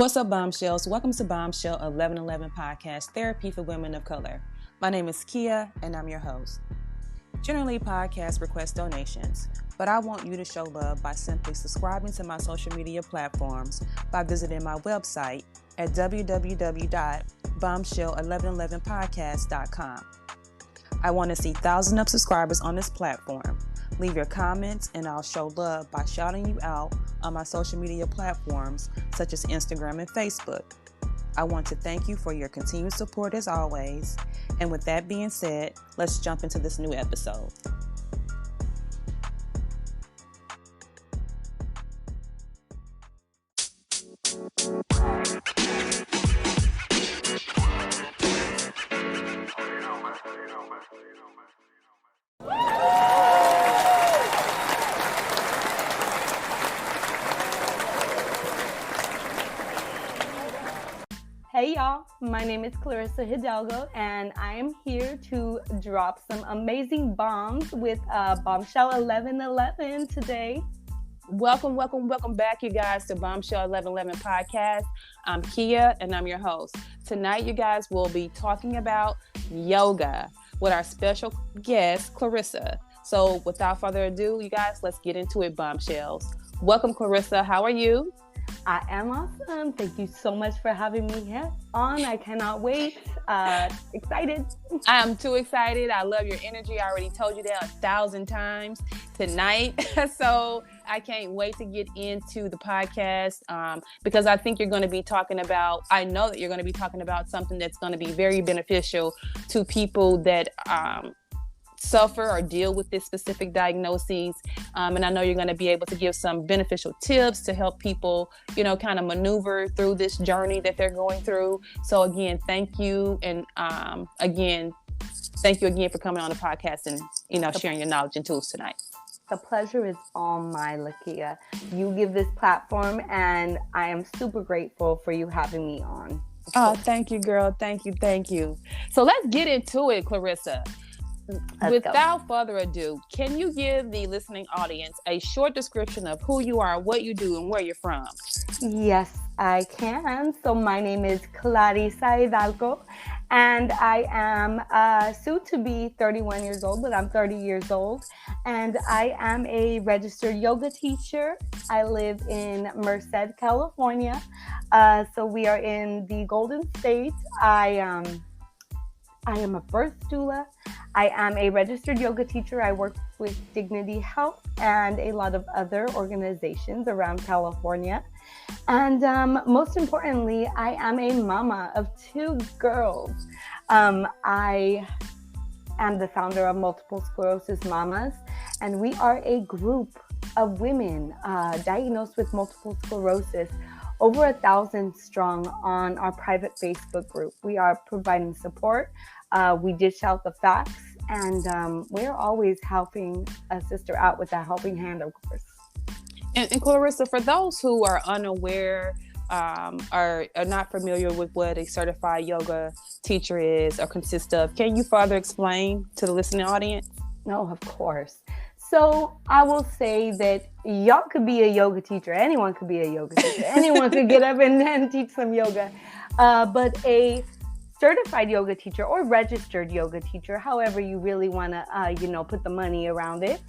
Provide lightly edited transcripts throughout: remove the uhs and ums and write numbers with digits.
What's up, Bombshells? Welcome to Bombshell 1111 Podcast, Therapy for Women of Color. My name is Kia, and I'm your host. Generally, podcasts request donations, but I want you to show love by simply subscribing to my social media platforms by visiting my website at www.bombshell1111podcast.com. I want to see thousands of subscribers on this platform. Leave your comments and I'll show love by shouting you out on my social media platforms such as Instagram and Facebook. I want to thank you for your continued support as always. And with that being said, let's jump into this new episode. Hey y'all, my name is Clarissa Hidalgo and I am here to drop some amazing bombs with Bombshell 1111 today. Welcome back, you guys, to Bombshell 1111 Podcast. I'm Kia and I'm your host. Tonight, you guys will be talking about yoga with our special guest, Clarissa. So without further ado, you guys, let's get into it, Bombshells. Welcome, Clarissa. How are you? I am awesome. Thank you so much for having me here on. I cannot wait. Excited. I am too excited. I love your energy. I already told you that 1,000 times tonight. So I can't wait to get into the podcast because I think you're going to be talking about, I know that you're going to be talking about something that's going to be very beneficial to people that suffer or deal with this specific diagnoses. And I know you're going to be able to give some beneficial tips to help people, kind of maneuver through this journey that they're going through. So again, thank you. And thank you again for coming on the podcast and, sharing your knowledge and tools tonight. The pleasure is all mine, Lakia. You give this platform and I am super grateful for you having me on. Oh, thank you, girl. Thank you. So let's get into it, Clarissa. Without further ado, can you give the listening audience a short description of who you are, what you do, and where you're from? Yes, I can. So my name is Clarissa Hidalgo, and I am soon to be 31 years old, but I'm 30 years old. And I am a registered yoga teacher. I live in Merced, California. So we are in the Golden State. I am a birth doula. I am a registered yoga teacher. I work with Dignity Health and a lot of other organizations around California. And most importantly, I am a mama of 2 girls. I am the founder of Multiple Sclerosis Mamas, and we are a group of women diagnosed with multiple sclerosis, over 1,000 strong on our private Facebook group. We are providing support. We dish out the facts, and we're always helping a sister out with that helping hand, of course. And Clarissa, for those who are unaware, are not familiar with what a certified yoga teacher is or consists of, can you further explain to the listening audience? No, of course. So I will say that y'all could be a yoga teacher. Anyone could be a yoga teacher. Anyone could get up and teach some yoga. But a certified yoga teacher or registered yoga teacher, however you really want to, put the money around it.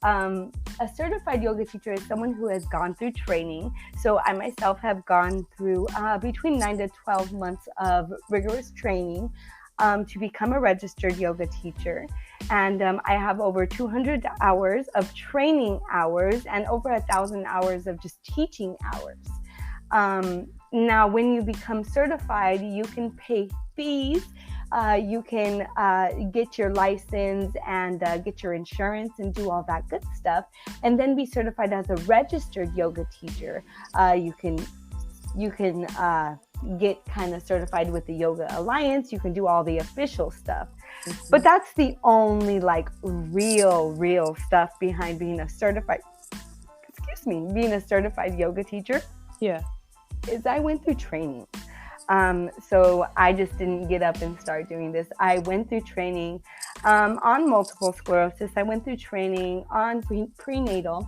A certified yoga teacher is someone who has gone through training. So I myself have gone through between 9 to 12 months of rigorous training to become a registered yoga teacher. And I have over 200 hours of training hours and over 1,000 hours of just teaching hours. Now, when you become certified, you can pay fees. You can get your license and get your insurance and do all that good stuff, and then be certified as a registered yoga teacher. You can get kind of certified with the Yoga Alliance. You can do all the official stuff. Mm-hmm. But that's the only real stuff behind being a certified yoga teacher. Yeah. Is I went through training. So I just didn't get up and start doing this. I went through training on multiple sclerosis. I went through training on prenatal,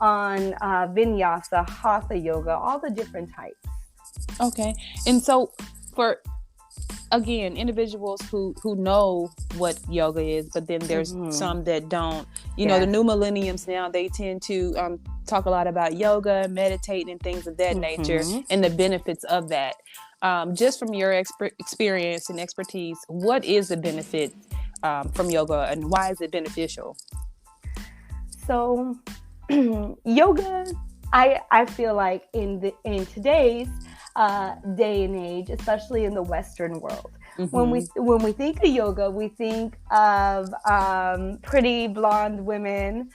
on vinyasa, Hatha yoga, all the different types. Okay. And so for again, individuals who know what yoga is, but then there's some that don't. You know, the new millenniums now, they tend to talk a lot about yoga, meditate, and things of that nature, and the benefits of that. Just from your experience and expertise, what is the benefit from yoga, and why is it beneficial? So, yoga, I feel like in today's day and age, especially in the Western world, when we think of yoga, we think of pretty blonde women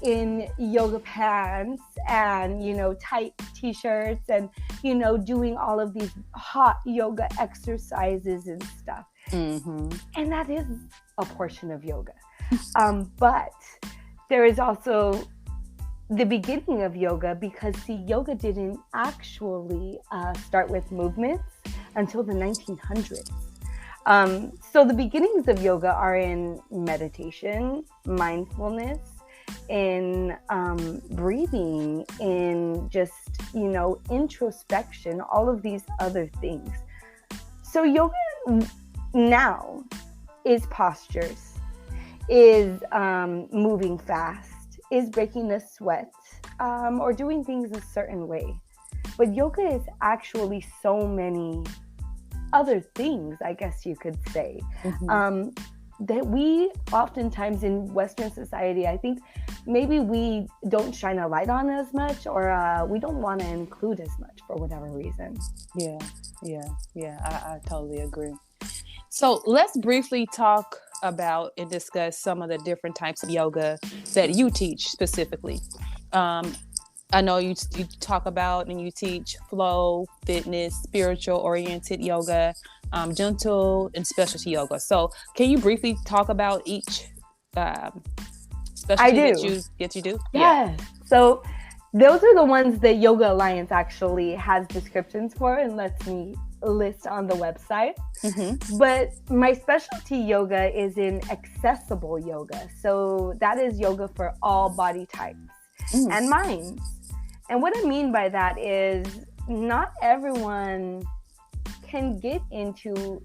in yoga pants and, you know, tight t-shirts and, you know, doing all of these hot yoga exercises and stuff. And that is a portion of yoga. But there is also the beginning of yoga, because see, yoga didn't actually start with movements until the 1900s. So the beginnings of yoga are in meditation, mindfulness, in breathing, in just, you know, introspection, all of these other things. So yoga now is postures, is moving fast, is breaking a sweat, or doing things a certain way. But yoga is actually so many other things, I guess you could say, that we oftentimes in Western society, I think maybe we don't shine a light on as much, or we don't want to include as much for whatever reason. I totally agree. So let's briefly talk about and discuss some of the different types of yoga that you teach specifically. I know you talk about and you teach flow, fitness, spiritual oriented yoga, gentle, and specialty yoga. So can you briefly talk about each specialty that you do? Yeah. So those are the ones that Yoga Alliance actually has descriptions for and lets me list on the website. But my specialty yoga is in accessible yoga. So that is yoga for all body types and minds. And what I mean by that is not everyone can get into,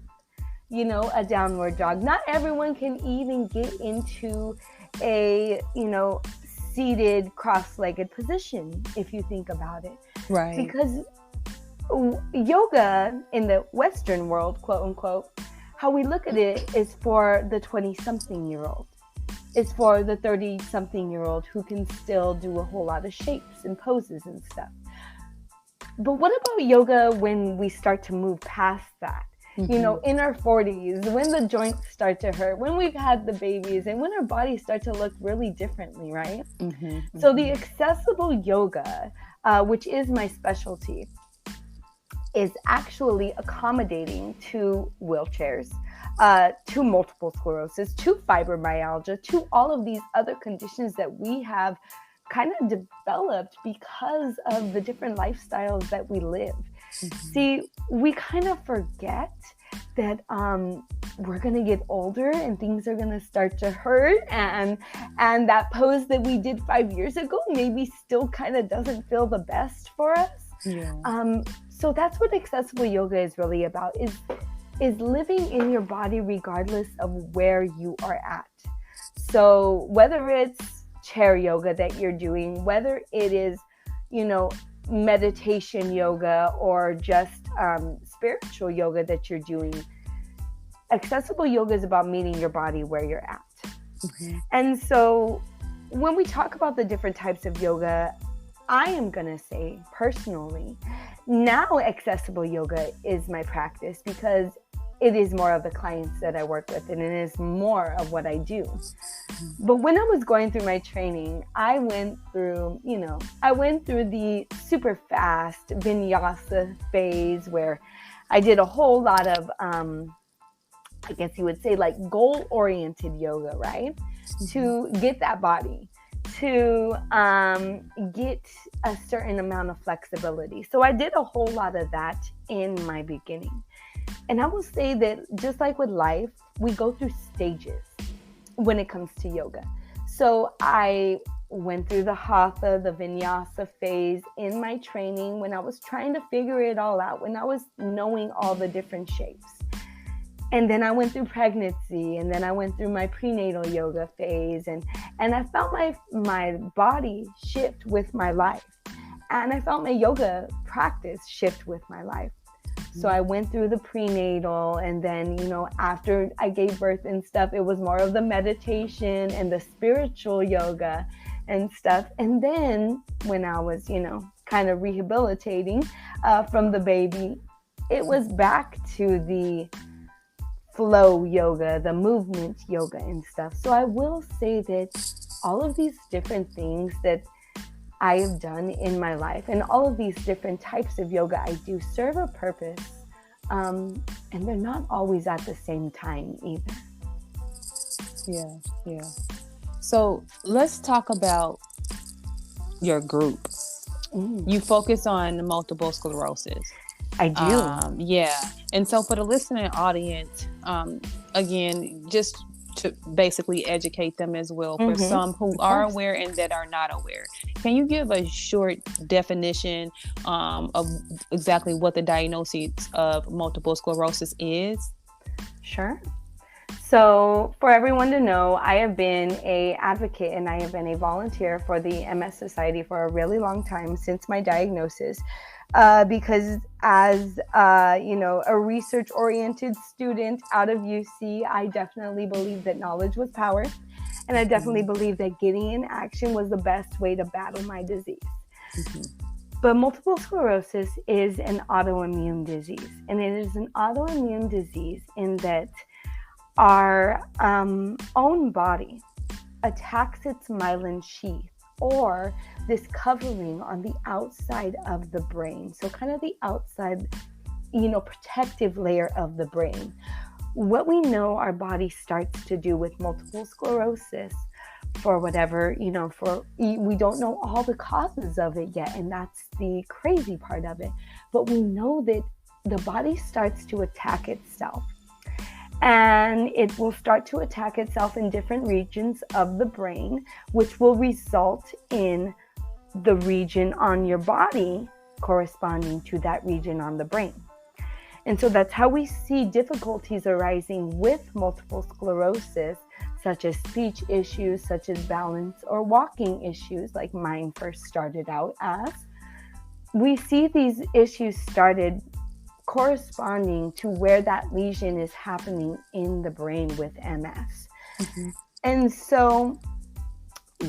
you know, a downward dog. Not everyone can even get into a, you know, seated cross-legged position, if you think about it. Right. Because yoga in the Western world, quote unquote, how we look at it is for the 20-something-year-old. It's for the 30-something-year-old who can still do a whole lot of shapes and poses and stuff. But what about yoga when we start to move past that? You know, in our 40s, when the joints start to hurt, when we've had the babies, and when our bodies start to look really differently, right? So the accessible yoga, which is my specialty, is actually accommodating to wheelchairs, to multiple sclerosis, to fibromyalgia, to all of these other conditions that we have kind of developed because of the different lifestyles that we live. See, we kind of forget that we're going to get older and things are going to start to hurt, and that pose that we did 5 years ago maybe still kind of doesn't feel the best for us. So that's what accessible yoga is really about, is living in your body regardless of where you are at. So whether it's chair yoga that you're doing, whether it is, you know, meditation yoga, or just spiritual yoga that you're doing, accessible yoga is about meeting your body where you're at. And so when we talk about the different types of yoga, I am going to say personally, now accessible yoga is my practice because it is more of the clients that I work with, and it is more of what I do. But when I was going through my training, I went through the super fast vinyasa phase where I did a whole lot of, I guess you would say, like goal-oriented yoga, right? To get that body, to get a certain amount of flexibility. So I did a whole lot of that in my beginning. And I will say that just like with life, we go through stages when it comes to yoga. So I went through the Hatha, the Vinyasa phase in my training when I was trying to figure it all out, when I was knowing all the different shapes. And then I went through pregnancy, and then I went through my prenatal yoga phase, and I felt my body shift with my life. And I felt my yoga practice shift with my life. So I went through the prenatal, and then, after I gave birth and stuff, it was more of the meditation and the spiritual yoga and stuff. And then when I was, kind of rehabilitating from the baby, it was back to the flow yoga, the movement yoga and stuff. So I will say that all of these different things that I have done in my life, and all of these different types of yoga I do, serve a purpose. And they're not always at the same time either. Yeah. So let's talk about your group. You focus on multiple sclerosis. I do. Yeah. And so for the listening audience, again, just to basically educate them as well, for some who are aware and that are not aware, can you give a short definition of exactly what the diagnosis of multiple sclerosis is? Sure. So for everyone to know, I have been an advocate and I have been a volunteer for the MS Society for a really long time since my diagnosis. Because as, a research-oriented student out of UC, I definitely believe that knowledge was power. And I definitely believe that getting in action was the best way to battle my disease. But multiple sclerosis is an autoimmune disease. And it is an autoimmune disease in that our own body attacks its myelin sheath, or this covering on the outside of the brain. So kind of the outside, protective layer of the brain. What we know our body starts to do with multiple sclerosis, for whatever, we don't know all the causes of it yet. And that's the crazy part of it. But we know that the body starts to attack itself. And it will start to attack itself in different regions of the brain, which will result in the region on your body corresponding to that region on the brain. And so that's how we see difficulties arising with multiple sclerosis, such as speech issues, such as balance or walking issues, like mine first started out as. We see these issues started corresponding to where that lesion is happening in the brain with MS. And so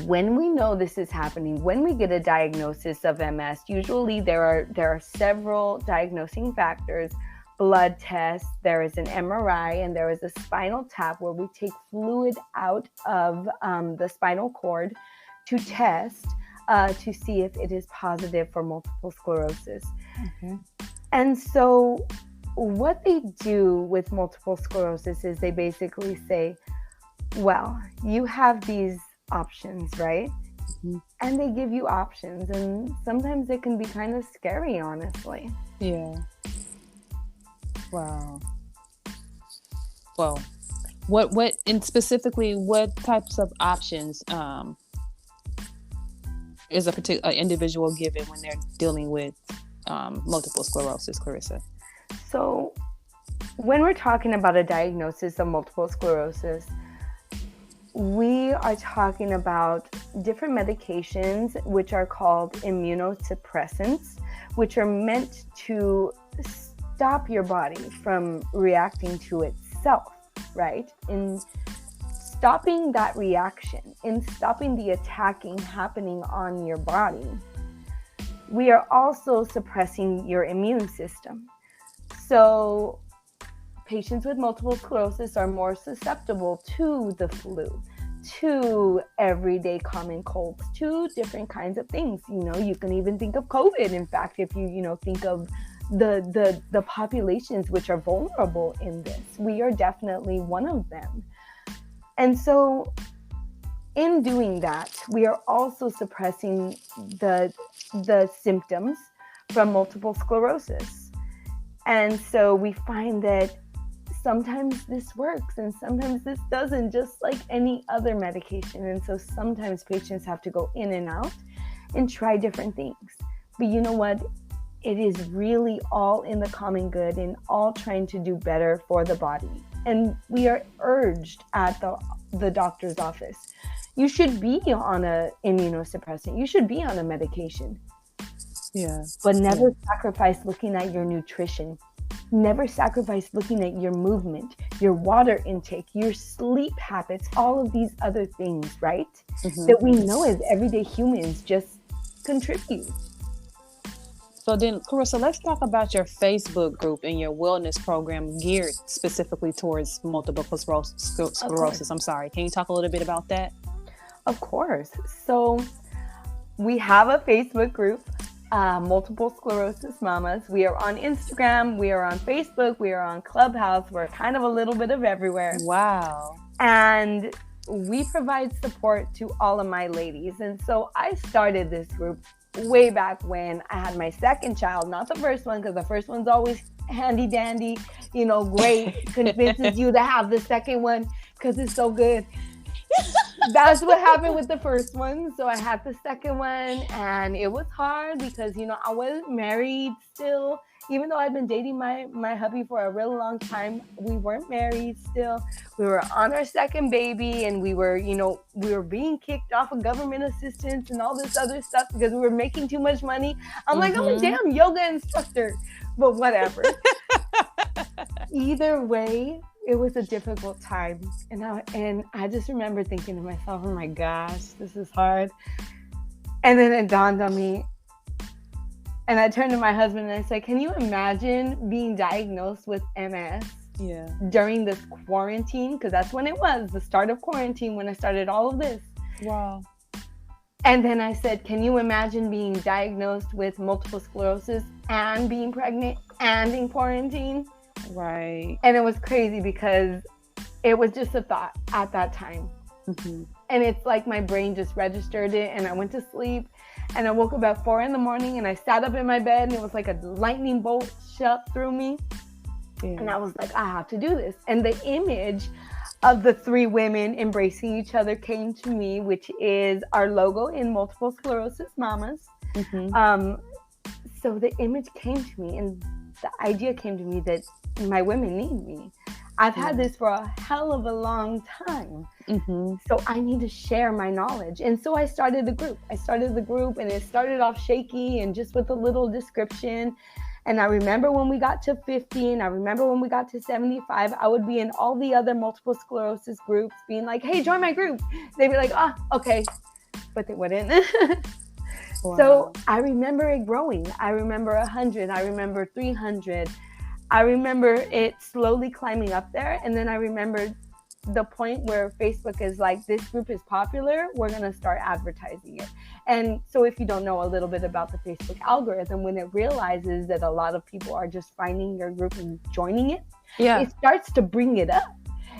when we know this is happening, when we get a diagnosis of MS, usually there are several diagnosing factors: blood tests, there is an MRI, and there is a spinal tap where we take fluid out of the spinal cord to test to see if it is positive for multiple sclerosis. And so what they do with multiple sclerosis is they basically say, well, you have these options, right? And they give you options, and sometimes it can be kind of scary, honestly. Yeah. Wow. Well, what and specifically what types of options is a particular individual given when they're dealing with multiple sclerosis, Clarissa? So when we're talking about a diagnosis of multiple sclerosis, we are talking about different medications which are called immunosuppressants, which are meant to stop your body from reacting to itself, right? In stopping that reaction, in stopping the attacking happening on your body, we are also suppressing your immune system. So patients with multiple sclerosis are more susceptible to the flu, to everyday common colds, to different kinds of things. You can even think of COVID. In fact, if you think of the populations which are vulnerable in this, we are definitely one of them. And so in doing that, we are also suppressing the symptoms from multiple sclerosis. And so we find that sometimes this works and sometimes this doesn't, just like any other medication. And so sometimes patients have to go in and out and try different things. But you know what? It is really all in the common good and all trying to do better for the body. And we are urged at the doctor's office, you should be on a immunosuppressant. You should be on a medication. Yeah. But never sacrifice looking at your nutrition. Never sacrifice looking at your movement, your water intake, your sleep habits, all of these other things, right? That we know as everyday humans just contribute. So then, Clarissa, let's talk about your Facebook group and your wellness program geared specifically towards multiple sclerosis. I'm sorry. Can you talk a little bit about that? Of course. So we have a Facebook group, Multiple Sclerosis Mamas. We are on Instagram. We are on Facebook. We are on Clubhouse. We're kind of a little bit of everywhere. Wow. And we provide support to all of my ladies. And so I started this group way back when I had my second child, not the first one, because the first one's always handy dandy, great, convinces you to have the second one because it's so good. That's what happened with the first one. So I had the second one, and it was hard because, I wasn't married still. Even though I'd been dating my hubby for a really long time, we weren't married still. We were on our second baby, and we were being kicked off of government assistance and all this other stuff because we were making too much money. I'm like, I'm a damn yoga instructor, but whatever. Either way, it was a difficult time. And I just remember thinking to myself, oh my gosh, this is hard. And then it dawned on me. And I turned to my husband and I said, can you imagine being diagnosed with MS during this quarantine? Because that's when it was, the start of quarantine, when I started all of this. Wow. And then I said, can you imagine being diagnosed with multiple sclerosis and being pregnant and in quarantine? Right. And it was crazy because it was just a thought at that time. And it's like my brain just registered it, and I went to sleep. And I woke up at 4 a.m. and I sat up in my bed, and it was like a lightning bolt shot through me. And I was like, I have to do this. And the image of the three women embracing each other came to me, which is our logo in Multiple Sclerosis Mamas. So the image came to me, and the idea came to me that my women need me. I've had this for a hell of a long time. So I need to share my knowledge. And so I started the group. And it started off shaky and just with a little description. And I remember when we got to 50, and I remember when we got to 75, I would be in all the other multiple sclerosis groups being like, hey, join my group. They'd be like, oh, okay. But they wouldn't. Wow. So I remember it growing. I remember 100. I remember 300. I remember it slowly climbing up there. And then I remembered the point where Facebook is like, this group is popular, we're going to start advertising it. And so if you don't know a little bit about the Facebook algorithm, when it realizes that a lot of people are just finding your group and joining it, it starts to bring it up.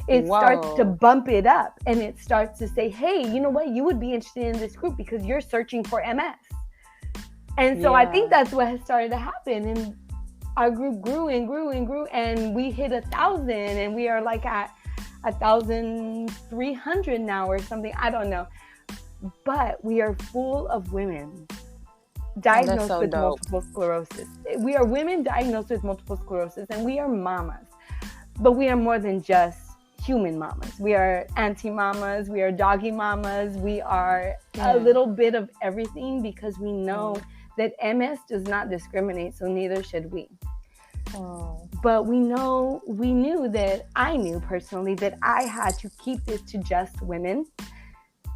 It starts to bump it up, and it starts to say, hey, you know what? You would be interested in this group because you're searching for MS. And so I think that's what has started to happen. And our group grew and grew and grew, and we hit 1,000, and we are like at 1,300 now or something. I don't know. But we are full of women diagnosed with multiple sclerosis. We are women diagnosed with multiple sclerosis, and we are mamas. But we are more than just human mamas. We are auntie mamas. We are doggy mamas. We are a little bit of everything, because we know that MS does not discriminate, so neither should we. But I knew personally that I had to keep this to just women,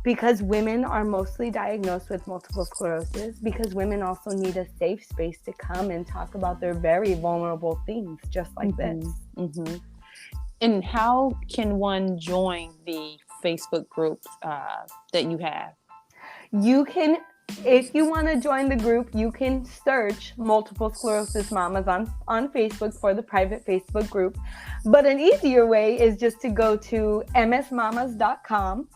because women are mostly diagnosed with multiple sclerosis, because women also need a safe space to come and talk about their very vulnerable things, just like this. And how can one join the Facebook group that you have? You can, if you want to join the group, you can search Multiple Sclerosis Mamas on Facebook for the private Facebook group. But an easier way is just to go to msmamas.com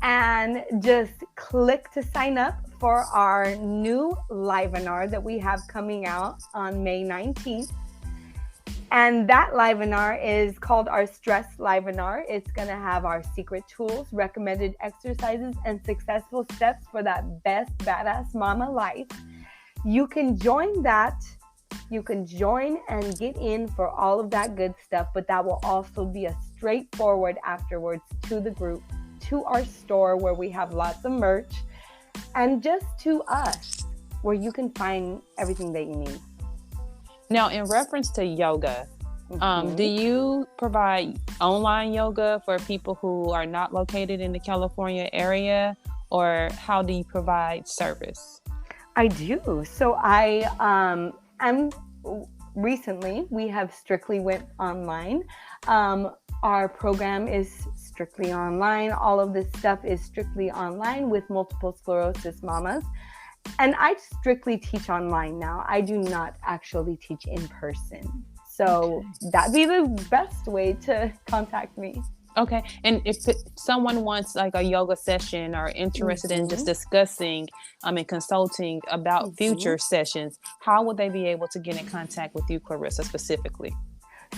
and just click to sign up for our new live webinar that we have coming out on May 19th. And that live webinar is called our Stress Live webinar. It's going to have our secret tools, recommended exercises, and successful steps for that best badass mama life. You can join that. You can join and get in for all of that good stuff, but that will also be a straightforward afterwards to the group, to our store where we have lots of merch, and just to us where you can find everything that you need. Now, in reference to yoga, do you provide online yoga for people who are not located in the California area, or how do you provide service? I do. So recently we have strictly went online. Our program is strictly online. All of this stuff is strictly online with multiple sclerosis mamas. And I strictly teach online now. I do not actually teach in person. So that'd be the best way to contact me. Okay. And if someone wants like a yoga session or interested in just discussing and consulting about future sessions, how would they be able to get in contact with you, Clarissa, specifically?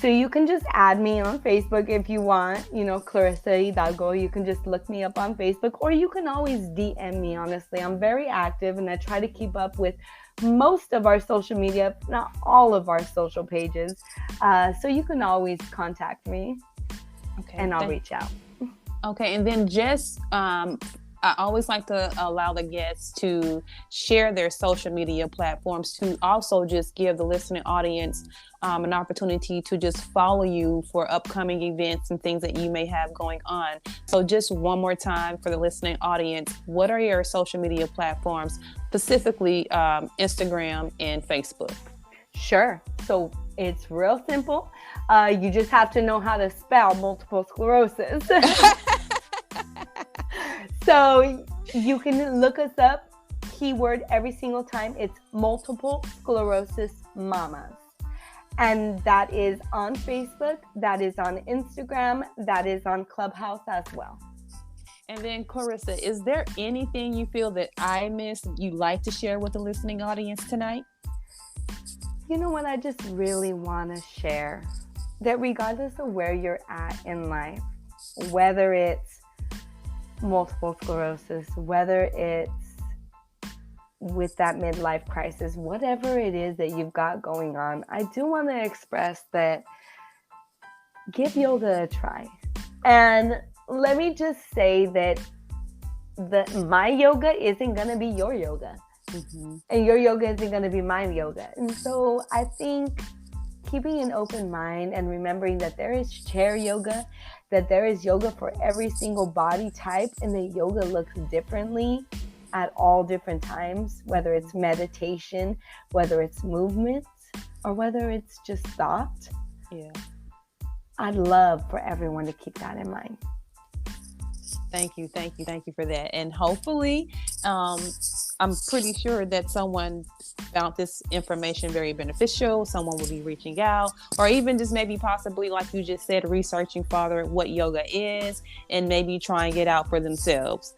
So you can just add me on Facebook if you want, Clarissa Hidalgo. You can just look me up on Facebook, or you can always DM me, honestly. I'm very active and I try to keep up with most of our social media, not all of our social pages. So you can always contact me and I'll reach out. Okay. And then just, I always like to allow the guests to share their social media platforms to also just give the listening audience an opportunity to just follow you for upcoming events and things that you may have going on. So just one more time for the listening audience, what are your social media platforms, specifically Instagram and Facebook? Sure. So it's real simple. You just have to know how to spell multiple sclerosis. So you can look us up, keyword every single time. It's multiple sclerosis mamas. And that is on Facebook, that is on Instagram, that is on Clubhouse as well. And then Clarissa, is there anything you feel that I missed you'd like to share with the listening audience tonight? You know what I just really want to share? That regardless of where you're at in life, whether it's multiple sclerosis, whether it's with that midlife crisis, whatever it is that you've got going on, I do want to express that give yoga a try. And let me just say that my yoga isn't going to be your yoga. And your yoga isn't going to be my yoga. And so I think keeping an open mind and remembering that there is chair yoga, that there is yoga for every single body type, and that yoga looks differently at all different times, whether it's meditation, whether it's movements, or whether it's just thought. Yeah. I'd love for everyone to keep that in mind. Thank you for that. And hopefully, I'm pretty sure that someone found this information very beneficial. Someone will be reaching out, or even just maybe possibly, like you just said, researching further what yoga is and maybe trying it out for themselves.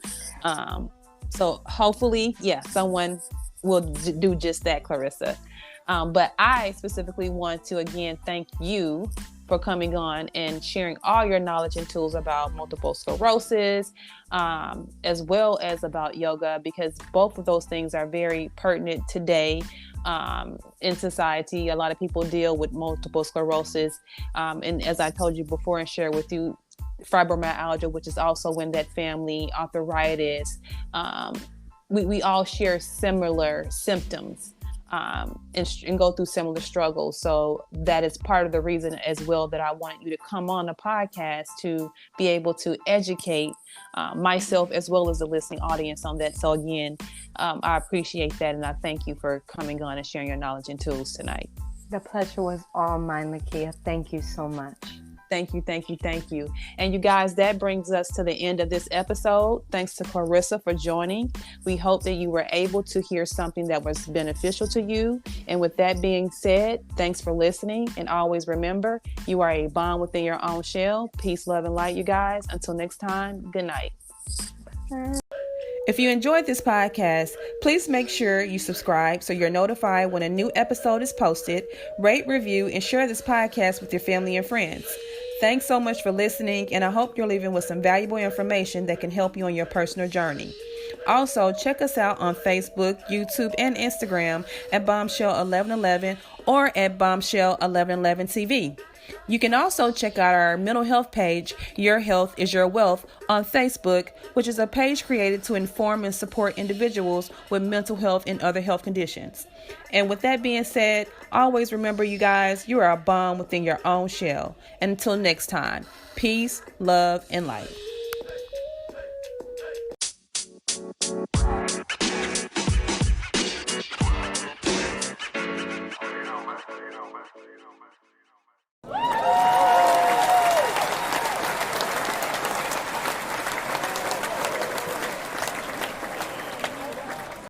So hopefully, someone will do just that, Clarissa. But I specifically want to, again, thank you for coming on and sharing all your knowledge and tools about multiple sclerosis, as well as about yoga, because both of those things are very pertinent today in society. A lot of people deal with multiple sclerosis. And as I told you before and shared with you, fibromyalgia, which is also in that family, arthritis, we all share similar symptoms. And go through similar struggles. So that is part of the reason as well that I want you to come on the podcast to be able to educate myself as well as the listening audience on that. So again, I appreciate that. And I thank you for coming on and sharing your knowledge and tools tonight. The pleasure was all mine, Lakia. Thank you so much. Thank you. And you guys, that brings us to the end of this episode. Thanks to Clarissa for joining. We hope that you were able to hear something that was beneficial to you. And with that being said, thanks for listening. And always remember, you are a bomb within your own shell. Peace, love, and light, you guys. Until next time, good night. If you enjoyed this podcast, please make sure you subscribe so you're notified when a new episode is posted, rate, review, and share this podcast with your family and friends. Thanks so much for listening, and I hope you're leaving with some valuable information that can help you on your personal journey. Also, check us out on Facebook, YouTube, and Instagram at Bombshell 1111 or at Bombshell 1111 TV. You can also check out our mental health page, Your Health is Your Wealth, on Facebook, which is a page created to inform and support individuals with mental health and other health conditions. And with that being said, always remember, you guys, you are a bomb within your own shell. And until next time, peace, love, and light.